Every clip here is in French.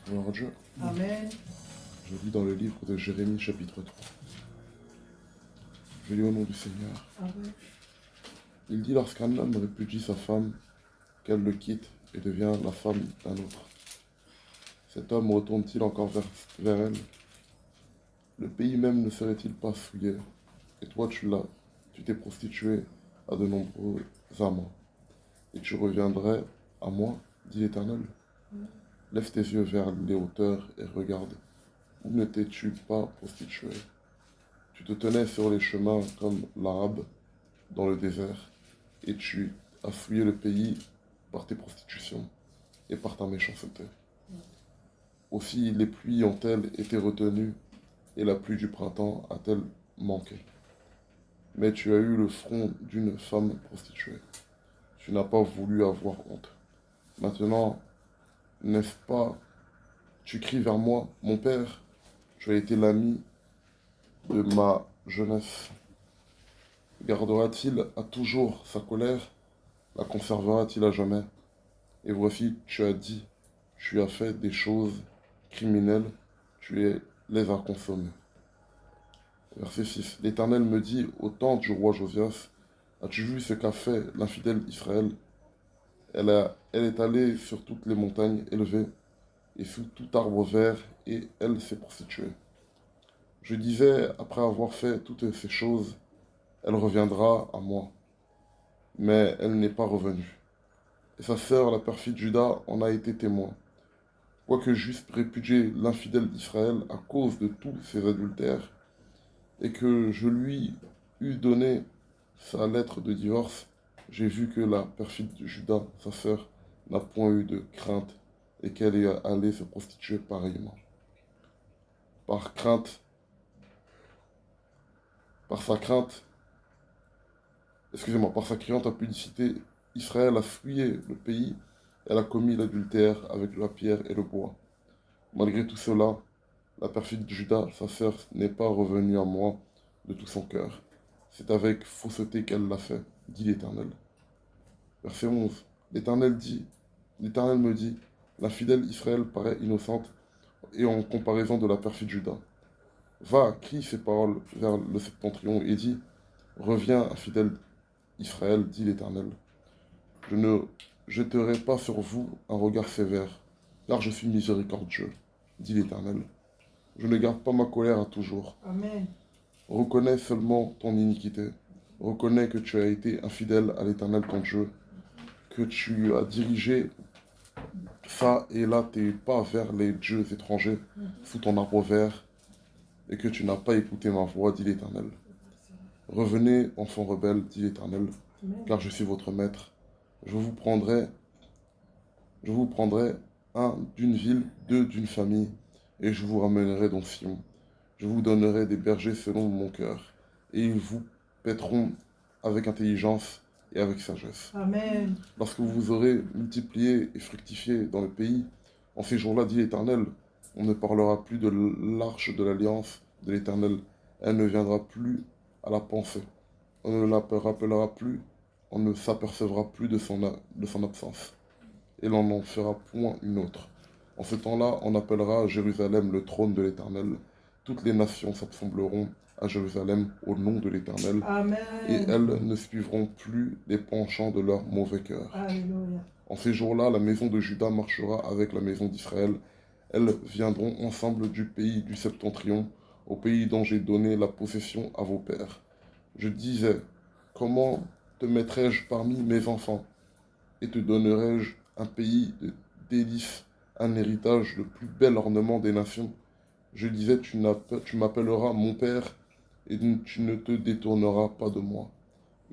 Gloire à Dieu. Amen. Je lis dans le livre de Jérémie chapitre 3. Je lis au nom du Seigneur. Amen. Il dit lorsqu'un homme répudie sa femme, qu'elle le quitte et devient la femme d'un autre. Cet homme retourne-t-il encore vers elle? Le pays même ne serait-il pas souillé? Et toi tu t'es prostitué à de nombreux amants. Et tu reviendrais à moi, dit l'Éternel. Lève tes yeux vers les hauteurs et regarde. Où ne t'es-tu pas prostitué? Tu te tenais sur les chemins comme l'Arabe dans le désert, et tu as fouillé le pays par tes prostitutions et par ta méchanceté. Aussi les pluies ont-elles été retenues, et la pluie du printemps a-t-elle manqué. Mais tu as eu le front d'une femme prostituée. Tu n'as pas voulu avoir honte. Maintenant, n'est-ce pas, tu cries vers moi, mon père, tu as été l'ami de ma jeunesse. Gardera-t-il à toujours sa colère? La conservera-t-il à jamais? Et voici, tu as dit, tu as fait des choses criminelles, les as consommées. Verset 6. L'Éternel me dit, au temps du roi Josias, as-tu vu ce qu'a fait l'infidèle Israël? Elle est allée sur toutes les montagnes élevées et sous tout arbre vert, et elle s'est prostituée. Je disais, après avoir fait toutes ces choses, elle reviendra à moi. Mais elle n'est pas revenue. Et sa sœur, la perfide Juda, en a été témoin. Quoique j'eusse répudié l'infidèle d'Israël à cause de tous ses adultères, et que je lui eus donné sa lettre de divorce, j'ai vu que la perfide Juda, sa sœur, n'a point eu de crainte, et qu'elle est allée se prostituer pareillement. Par crainte, par sa crainte, par sa criante impudicité, Israël a fouillé le pays, elle a commis l'adultère avec la pierre et le bois. Malgré tout cela, la perfide Juda, sa sœur, n'est pas revenue à moi de tout son cœur. C'est avec fausseté qu'elle l'a fait, dit l'Éternel. Verset 11. L'Éternel me dit, la fidèle Israël paraît innocente et en comparaison de la perfide Juda. Va, crie ces paroles vers le septentrion et dis, reviens, fidèle Israël, dit l'Éternel. Je ne jeterai pas sur vous un regard sévère, car je suis miséricordieux, dit l'Éternel. Je ne garde pas ma colère à toujours. Amen. Reconnais seulement ton iniquité. Reconnais que tu as été infidèle à l'Éternel ton Dieu, que tu as dirigé ça et là tes pas vers les dieux étrangers sous ton arbre vert, et que tu n'as pas écouté ma voix, dit l'Éternel. Revenez, enfants rebelles, dit l'Éternel, car je suis votre maître. Je vous prendrai un d'une ville, deux d'une famille, et je vous ramènerai dans Sion. Je vous donnerai des bergers selon mon cœur, et ils vous paîtront avec intelligence et avec sagesse. Amen. Lorsque vous aurez multiplié et fructifié dans le pays, en ces jours-là, dit l'Éternel, on ne parlera plus de l'arche de l'alliance de l'Éternel. Elle ne viendra plus à la pensée. On ne la rappellera plus, on ne s'apercevra plus de son absence. Et l'on n'en fera point une autre. En ce temps-là, on appellera à Jérusalem le trône de l'Éternel. Toutes les nations s'assembleront à Jérusalem au nom de l'Éternel. Et elles ne suivront plus les penchants de leur mauvais cœur. Alléluia. En ces jours-là, la maison de Juda marchera avec la maison d'Israël. Elles viendront ensemble du pays du septentrion, au pays dont j'ai donné la possession à vos pères. Je disais, comment te mettrai-je parmi mes enfants, et te donnerai-je un pays de délices, un héritage, le plus bel ornement des nations. Je disais, tu m'appelleras mon père, et tu ne te détourneras pas de moi.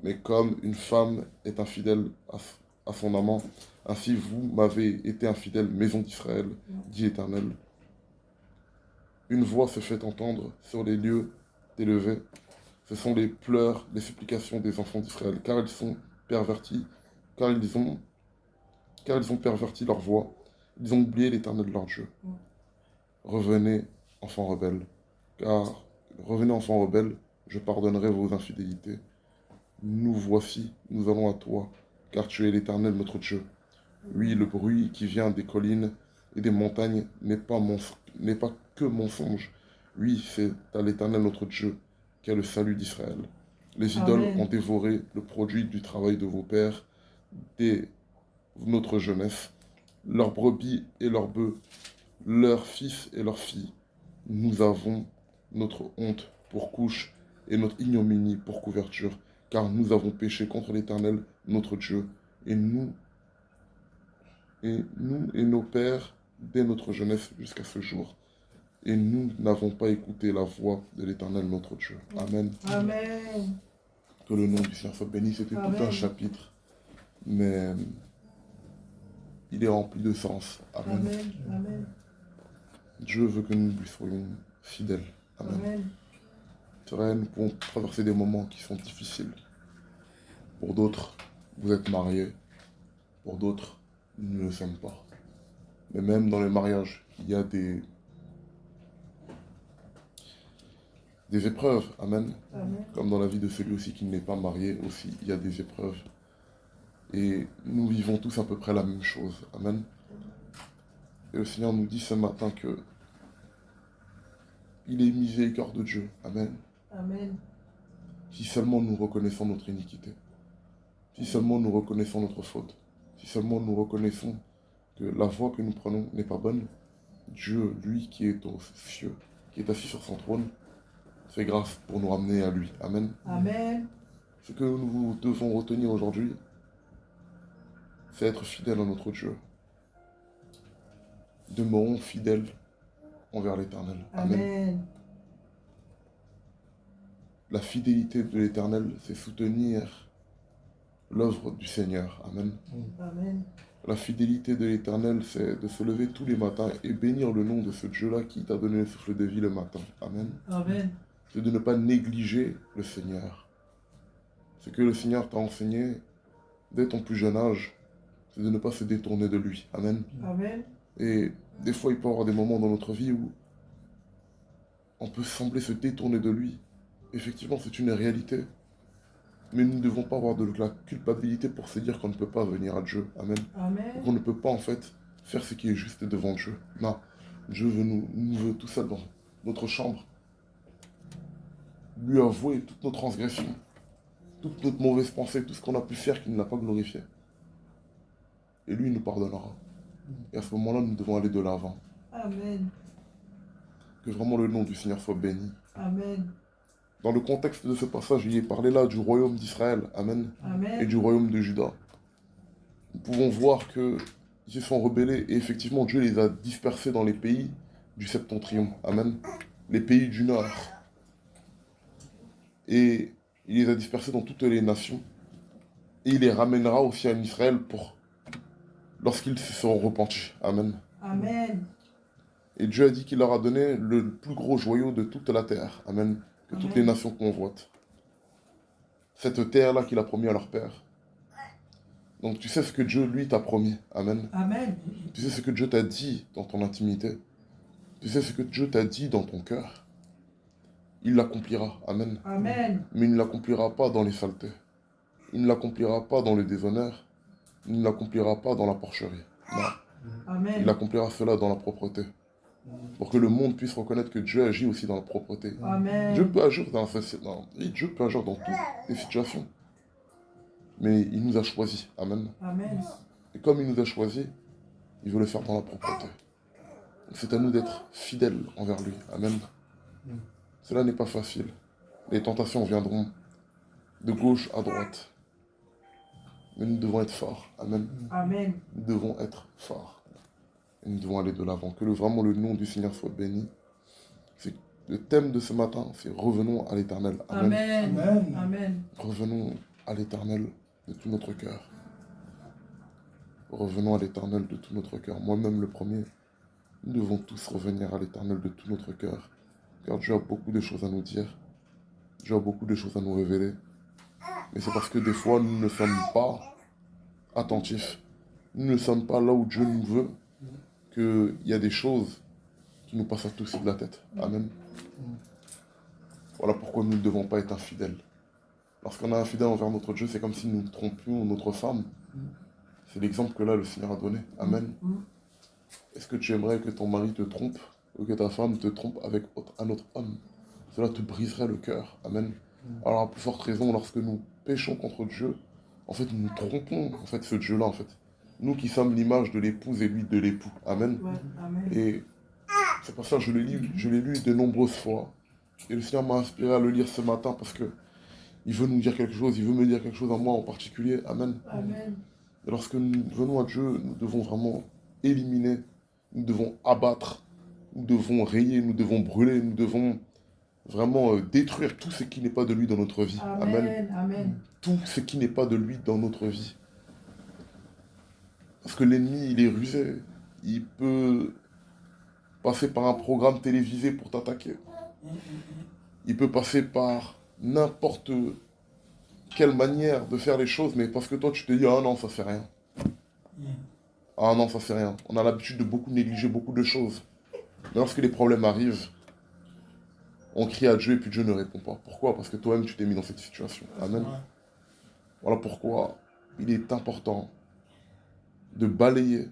Mais comme une femme est infidèle à son amant, ainsi vous m'avez été infidèle, maison d'Israël, dit l'Éternel. Une voix se fait entendre sur les lieux élevés. Ce sont les pleurs, les supplications des enfants d'Israël, car ils sont pervertis, car ils ont perverti leur voix. Ils ont oublié l'Éternel leur Dieu. Revenez, enfants rebelles, revenez, enfants rebelles, je pardonnerai vos infidélités. Nous voici, nous allons à toi, car tu es l'Éternel notre Dieu. Oui, le bruit qui vient des collines et des montagnes n'est pas que mensonge. Oui, c'est à l'Éternel notre Dieu qu'est le salut d'Israël. Les idoles ont Amen. dévoré le produit du travail de vos pères dès notre jeunesse, leurs brebis et leurs bœufs, leurs fils et leurs filles. Nous avons notre honte pour couche et notre ignominie pour couverture, car nous avons péché contre l'Éternel, notre Dieu, et nous et nos pères dès notre jeunesse jusqu'à ce jour. Et nous n'avons pas écouté la voix de l'Éternel, notre Dieu. Amen. Amen. Que le nom du Seigneur soit béni. C'était tout un Amen. chapitre, mais il est rempli de sens. Amen. Amen. Amen. Dieu veut que nous lui soyons fidèles. Amen. Amen. C'est vrai, nous pouvons traverser des moments qui sont difficiles. Pour d'autres, vous êtes mariés. Pour d'autres, nous ne le sommes pas. Mais même dans les mariages, il y a des épreuves. Amen. Amen. Comme dans la vie de celui aussi qui n'est pas marié, aussi, il y a des épreuves. Et nous vivons tous à peu près la même chose. Amen. Et le Seigneur nous dit ce matin que il est miséricordieux de Dieu. Amen. Amen. Si seulement nous reconnaissons notre iniquité. Si seulement nous reconnaissons notre faute. Si seulement nous reconnaissons que la voie que nous prenons n'est pas bonne, Dieu, lui qui est aux cieux, qui est assis sur son trône, fait grâce pour nous ramener à lui. Amen. Amen. Ce que nous devons retenir aujourd'hui, c'est être fidèles à notre Dieu. Demeurons fidèles envers l'Éternel. Amen. Amen. La fidélité de l'Éternel, c'est soutenir l'œuvre du Seigneur. Amen. Amen. La fidélité de l'Éternel, c'est de se lever tous les matins et bénir le nom de ce Dieu-là qui t'a donné le souffle de vie le matin. Amen. Amen. C'est de ne pas négliger le Seigneur. Ce que le Seigneur t'a enseigné dès ton plus jeune âge, c'est de ne pas se détourner de lui. Amen. Amen. Et des fois, il peut y avoir des moments dans notre vie où on peut sembler se détourner de lui. Effectivement, c'est une réalité. Mais nous ne devons pas avoir de la culpabilité pour se dire qu'on ne peut pas venir à Dieu. Amen. Amen. Qu'on ne peut pas, en fait, faire ce qui est juste devant Dieu. Non. Dieu veut nous veut tout seul dans notre chambre. Lui avouer toutes nos transgressions, toutes notre mauvaise pensée, tout ce qu'on a pu faire qui ne l'a pas glorifié. Et lui, il nous pardonnera. Et à ce moment-là, nous devons aller de l'avant. Amen. Que vraiment le nom du Seigneur soit béni. Amen. Dans le contexte de ce passage, il est parlé là du royaume d'Israël, Amen, Amen. et du royaume de Juda. Nous pouvons voir qu'ils se sont rebellés et effectivement Dieu les a dispersés dans les pays du septentrion, Amen, les pays du nord. Et il les a dispersés dans toutes les nations. Et il les ramènera aussi en Israël lorsqu'ils se seront repentis, Amen. Amen. Et Dieu a dit qu'il leur a donné le plus gros joyau de toute la terre, Amen, que toutes les nations convoitent. Cette terre-là qu'il a promis à leur père. Donc tu sais ce que Dieu, lui, t'a promis. Amen. Amen. Tu sais ce que Dieu t'a dit dans ton intimité. Tu sais ce que Dieu t'a dit dans ton cœur. Il l'accomplira. Amen. Amen. Mais il ne l'accomplira pas dans les saletés. Il ne l'accomplira pas dans le déshonneur. Il ne l'accomplira pas dans la porcherie. Non. Amen. Il accomplira cela dans la propreté. Pour que le monde puisse reconnaître que Dieu agit aussi dans la propreté. Amen. Dieu peut agir Dieu peut agir dans toutes les situations. Mais il nous a choisis. Amen. Amen. Et comme il nous a choisis, il veut le faire dans la propreté. C'est à nous d'être fidèles envers lui. Amen. Cela n'est pas facile. Les tentations viendront de gauche à droite. Mais nous devons être forts. Amen. Amen. Nous devons être forts. Et nous devons aller de l'avant. Que vraiment le nom du Seigneur soit béni. Le thème de ce matin, c'est revenons à l'Éternel. Amen. Amen. Amen. Amen. Revenons à l'Éternel de tout notre cœur. Revenons à l'Éternel de tout notre cœur. Moi-même le premier, nous devons tous revenir à l'Éternel de tout notre cœur. Car Dieu a beaucoup de choses à nous dire. Dieu a beaucoup de choses à nous révéler. Mais c'est parce que des fois, nous ne sommes pas attentifs. Nous ne sommes pas là où Dieu nous veut. Qu'il y a des choses qui nous passent à tous de la tête. Amen. Voilà pourquoi nous ne devons pas être infidèles. Lorsqu'on est infidèle envers notre Dieu, c'est comme si nous trompions notre femme. C'est l'exemple que là le Seigneur a donné. Amen. Est-ce que tu aimerais que ton mari te trompe ou que ta femme te trompe avec un autre homme? Cela te briserait le cœur. Amen. Alors à plus forte raison, lorsque nous péchons contre Dieu, en fait, nous trompons en fait ce Dieu-là, en fait. Nous qui sommes l'image de l'épouse et lui de l'époux. Amen. Ouais, amen. Et c'est pour ça que je l'ai lu de nombreuses fois. Et le Seigneur m'a inspiré à le lire ce matin parce que il veut nous dire quelque chose, il veut me dire quelque chose à moi en particulier. Amen. Amen. Et lorsque nous venons à Dieu, nous devons vraiment éliminer, nous devons abattre, nous devons rayer, nous devons brûler, nous devons vraiment détruire tout ce qui n'est pas de lui dans notre vie. Amen. Amen. Tout ce qui n'est pas de lui dans notre vie. Parce que l'ennemi, il est rusé. Il peut passer par un programme télévisé pour t'attaquer. Il peut passer par n'importe quelle manière de faire les choses, mais parce que toi, tu te dis, ah non, ça fait rien. Ah non, ça fait rien. On a l'habitude de beaucoup négliger beaucoup de choses. Mais lorsque les problèmes arrivent, on crie à Dieu et puis Dieu ne répond pas. Pourquoi? Parce que toi-même, tu t'es mis dans cette situation. Amen. Voilà pourquoi il est important de balayer,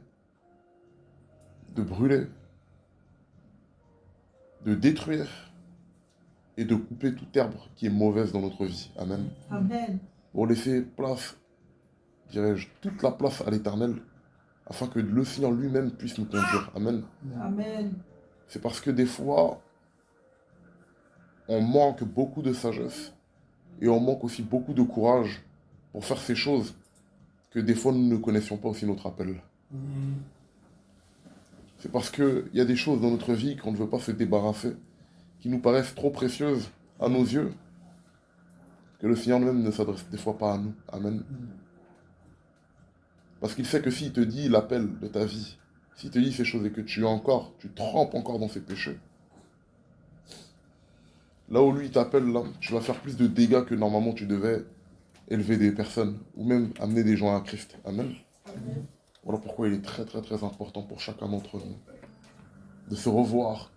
de brûler, de détruire et de couper toute herbe qui est mauvaise dans notre vie. Amen. Amen. Pour laisser place, dirais-je, toute la place à l'Éternel, afin que le Seigneur lui-même puisse nous conduire. Amen. Amen. C'est parce que des fois, on manque beaucoup de sagesse et on manque aussi beaucoup de courage pour faire ces choses que des fois nous ne connaissions pas aussi notre appel. C'est parce qu'il y a des choses dans notre vie qu'on ne veut pas se débarrasser, qui nous paraissent trop précieuses à nos yeux, que le Seigneur même ne s'adresse des fois pas à nous. Amen. Parce qu'il sait que s'il te dit l'appel de ta vie, s'il te dit ces choses et que tu trempes encore dans ces péchés, là où lui t'appelle, là, tu vas faire plus de dégâts que normalement tu devais élever des personnes ou même amener des gens à Christ. Amen. Amen. Voilà pourquoi il est très très très important pour chacun d'entre nous de se revoir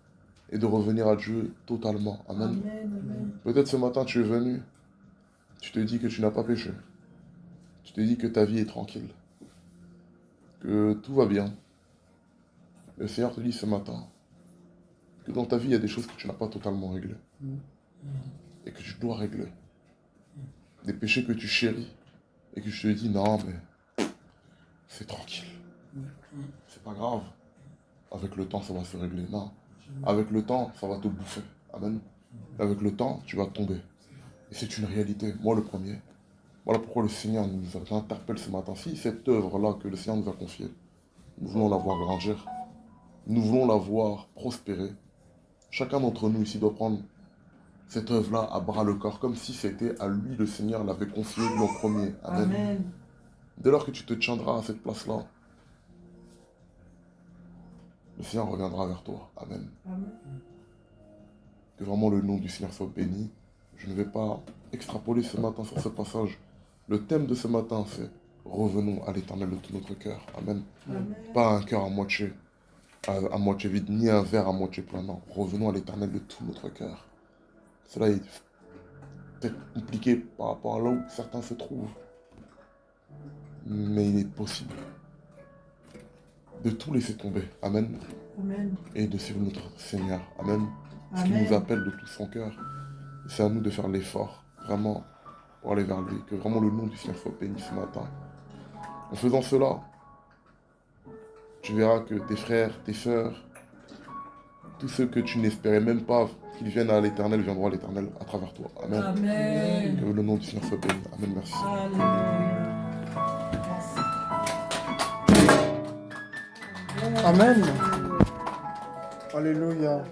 et de revenir à Dieu totalement. Amen. Amen. Peut-être ce matin tu es venu, tu te dis que tu n'as pas péché, tu te dis que ta vie est tranquille, que tout va bien. Le Seigneur te dit ce matin que dans ta vie il y a des choses que tu n'as pas totalement réglées et que tu dois régler. Des péchés que tu chéris et que tu te dis non mais c'est tranquille, c'est pas grave, avec le temps ça va se régler. Non, avec le temps ça va te bouffer. Amen. Avec le temps tu vas tomber et c'est une réalité, moi le premier. Voilà pourquoi le Seigneur nous interpelle ce matin. Si cette œuvre là que le Seigneur nous a confiée, nous voulons la voir grandir, nous voulons la voir prospérer, chacun d'entre nous ici doit prendre cette œuvre-là à bras le corps, comme si c'était à lui, le Seigneur l'avait confié lui en premier. Amen. Amen. Dès lors que tu te tiendras à cette place-là, le Seigneur reviendra vers toi. Amen. Amen. Que vraiment le nom du Seigneur soit béni. Je ne vais pas extrapoler ce matin sur ce passage. Le thème de ce matin, c'est revenons à l'Éternel de tout notre cœur. Amen. Amen. Pas un cœur à moitié vide, ni un verre à moitié plein. Non, revenons à l'Éternel de tout notre cœur. Cela est peut-être compliqué par rapport à là où certains se trouvent. Mais il est possible de tout laisser tomber. Amen. Amen. Et de suivre notre Seigneur. Amen. Ce qui Amen. nous appelle de tout son cœur. C'est à nous de faire l'effort, vraiment, pour aller vers lui. Que vraiment le nom du Seigneur soit béni ce matin. En faisant cela, tu verras que tes frères, tes sœurs, tous ceux que tu n'espérais même pas qu'ils viennent à l'Éternel, viendront à l'Éternel à travers toi. Amen. Amen. Que le nom du Seigneur soit béni. Amen. Merci. Alléluia. Merci. Amen. Alléluia.